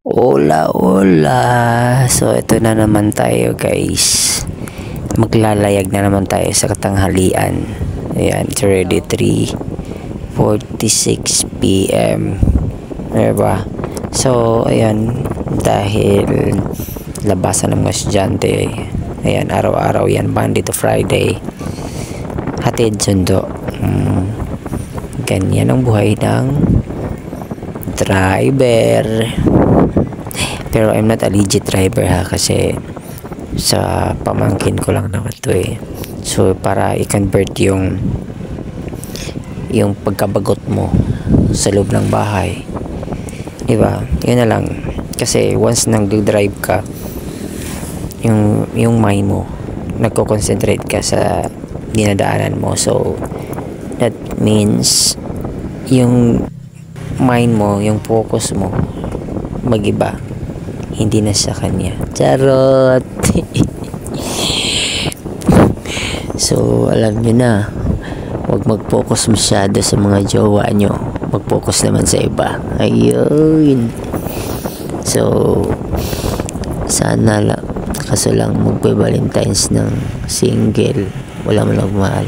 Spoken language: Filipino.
Hola, hola. So, ito na naman tayo, guys. Maglalayag na naman tayo sa katanghalian. Ayan, it's already 3:46 p.m. Diba? So, ayan, dahil labasan ng mga estudyante, ayan, araw-araw yan, Monday to Friday. Hatid, sundo. Ganyan ang buhay ng driver. Pero I'm not a legit driver ha, kasi sa pamangkin ko lang naman to eh. So para i-convert yung pagkabagot mo sa loob ng bahay, diba? Yun na lang. Kasi once nang drive ka, yung mind mo, nagko-concentrate ka sa dinadaanan mo. So that means yung mind mo, yung focus mo mag-iba, hindi na sa kanya. Charot. So alam nyo na, huwag mag-focus masyado sa mga jowa nyo, mag-focus naman sa iba. Ayun. So sana lang, kaso lang magpa-Valentine's ng single, wala mo lang mahal.